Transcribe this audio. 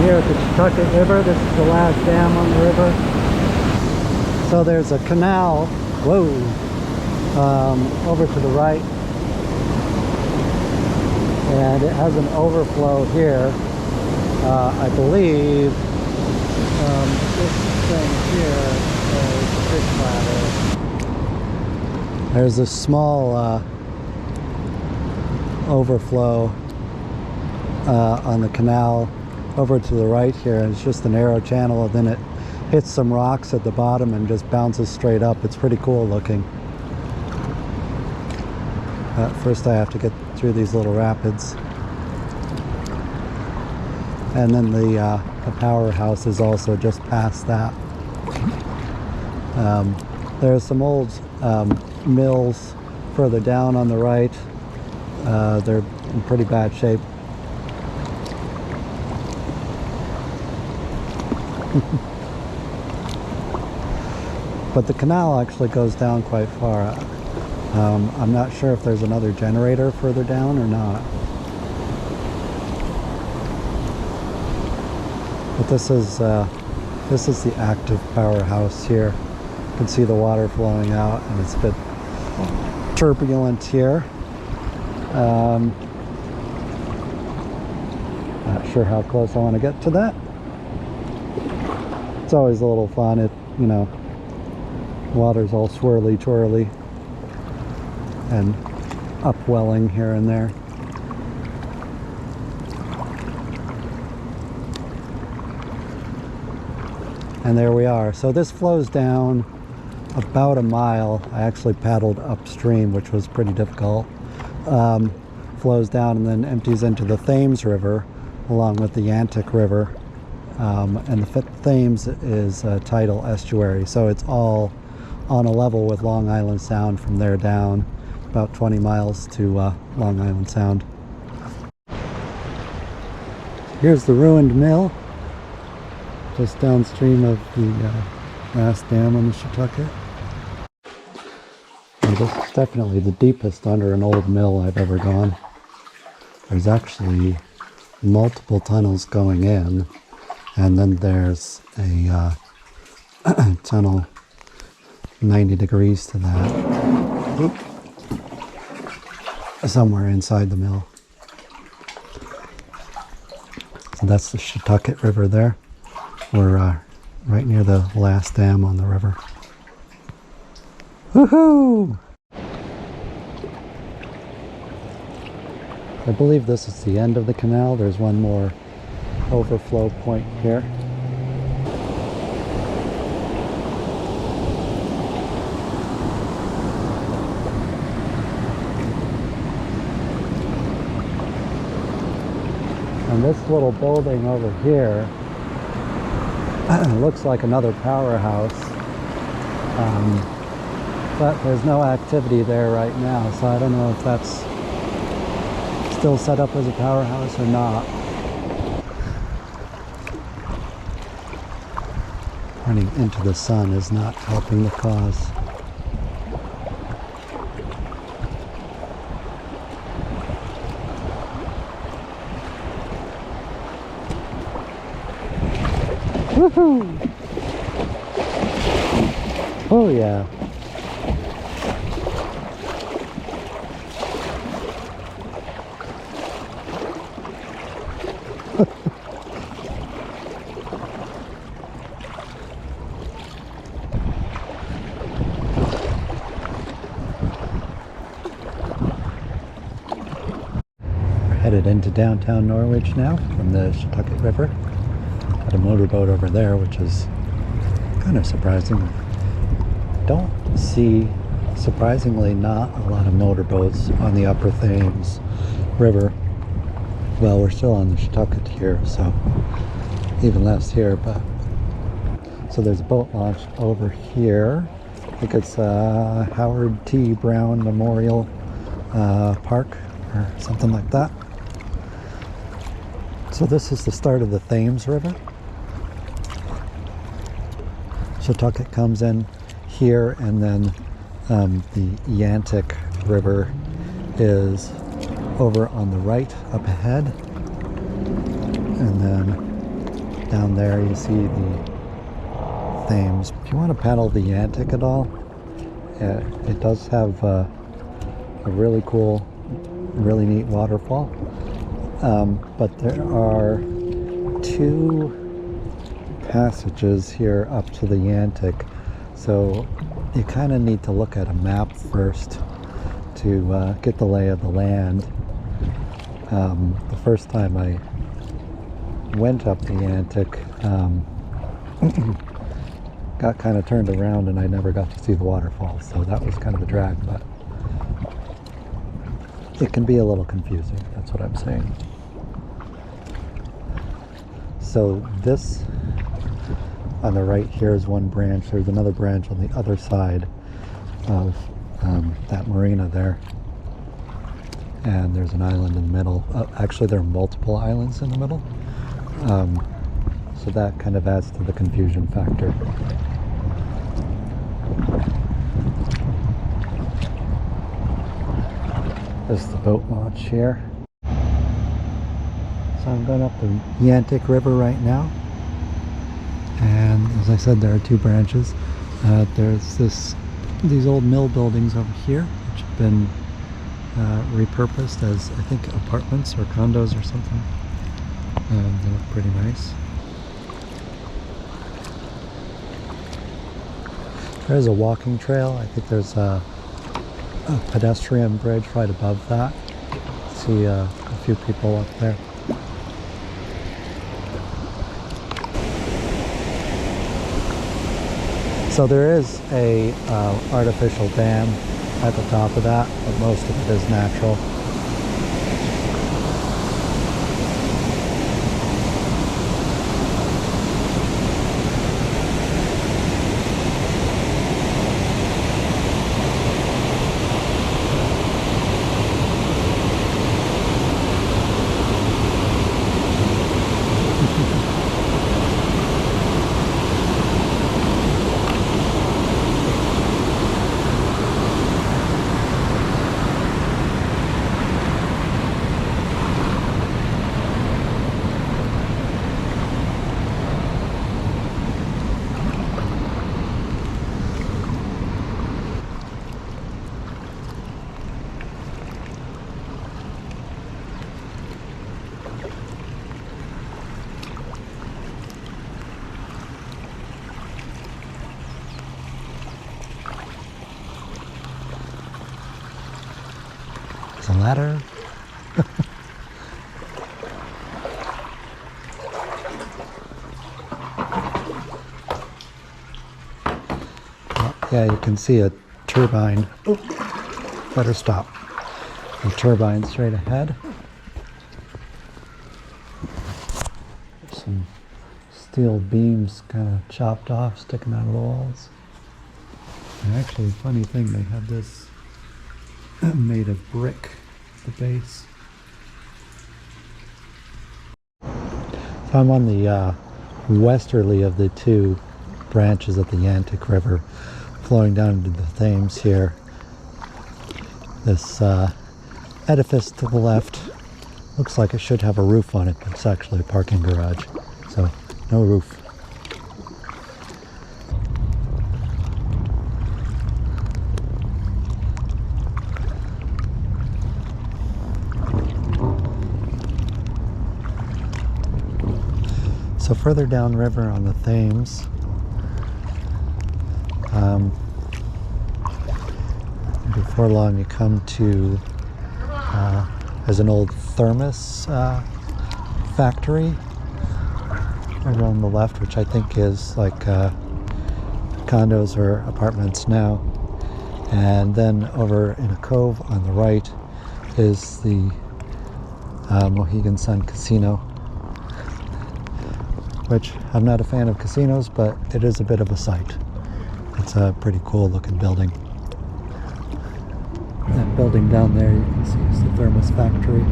here at the Shetucket River. This is the last dam on the river. So there's a canal, whoa, over to the right. And it has an overflow here. I believe this thing here is a fish ladder. There's a small overflow on the canal over to the right here. It's just a narrow channel, and then it hits some rocks at the bottom and just bounces straight up. It's pretty cool looking. First I have to get through these little rapids. And then the powerhouse is also just past that. There's some old mills further down on the right. They're in pretty bad shape. But the canal actually goes down quite far. I'm not sure if there's another generator further down or not. But this is the active powerhouse here. You can see the water flowing out, and it's a bit turbulent here. Not sure how close I want to get to that. It's always a little fun. Water's all swirly twirly and upwelling here and there. And there we are. So this flows down about a mile. I actually paddled upstream, which was pretty difficult. Flows down and then empties into the Thames River along with the Yantic River. And the Thames is a tidal estuary, so it's all on a level with Long Island Sound from there down, about 20 miles to Long Island Sound. Here's the ruined mill, just downstream of the last dam on the Shetucket. And this is definitely the deepest under an old mill I've ever gone. There's actually multiple tunnels going in, and then there's a tunnel 90 degrees to that. Oop. Somewhere inside the mill. So that's the Shetucket River there. We're right near the last dam on the river. Woohoo! I believe this is the end of the canal. There's one more overflow point here. And this little building over here looks like another powerhouse, but there's no activity there right now, so I don't know if that's still set up as a powerhouse or not. Running into the sun is not helping the cause. Woohoo! Oh yeah. We're headed into downtown Norwich now from the Shetucket River. Got a motorboat over there, which is kind of surprising. Don't see, surprisingly, not a lot of motorboats on the upper Thames River. Well, we're still on the Shetucket here, so even less here, but so there's a boat launch over here. I think it's Howard T. Brown Memorial Park or something like that. So this is the start of the Thames River. Shetucket comes in here, and then the Yantic River is over on the right up ahead, and then down there you see the Thames. If you want to paddle the Yantic at all, it does have a really cool, really neat waterfall. But there are two passages here up to the Yantic, so you kind of need to look at a map first to get the lay of the land. The first time I went up the Yantic, got kind of turned around and I never got to see the waterfall, so that was kind of a drag, but it can be a little confusing, that's what I'm saying. So this on the right here is one branch. There's another branch on the other side of that marina there, and there's an island in the middle. Actually, there are multiple islands in the middle, so that kind of adds to the confusion factor. This is the boat launch here. So I'm going up the Yantic River right now, and as I said, there are two branches. There's these old mill buildings over here, which have been repurposed as, I think, apartments or condos or something. They look pretty nice. There's a walking trail. I think there's a pedestrian bridge right above that. See a few people up there. So there is a artificial dam at the top of that, but most of it is natural. A ladder. Yeah, you can see a turbine. Oop, better stop. A turbine straight ahead. There's some steel beams kind of chopped off, sticking out of the walls. And actually, funny thing, they had this made of brick, the base. So I'm on the westerly of the two branches of the Yantic River, flowing down into the Thames here. This edifice to the left looks like it should have a roof on it, but it's actually a parking garage, so no roof. So further downriver on the Thames, before long you come to, there's an old thermos factory over on the left, which I think is like condos or apartments now. And then over in a cove on the right is the Mohegan Sun Casino, which I'm not a fan of casinos, but it is a bit of a sight. It's a pretty cool looking building. That building down there you can see is the thermos factory.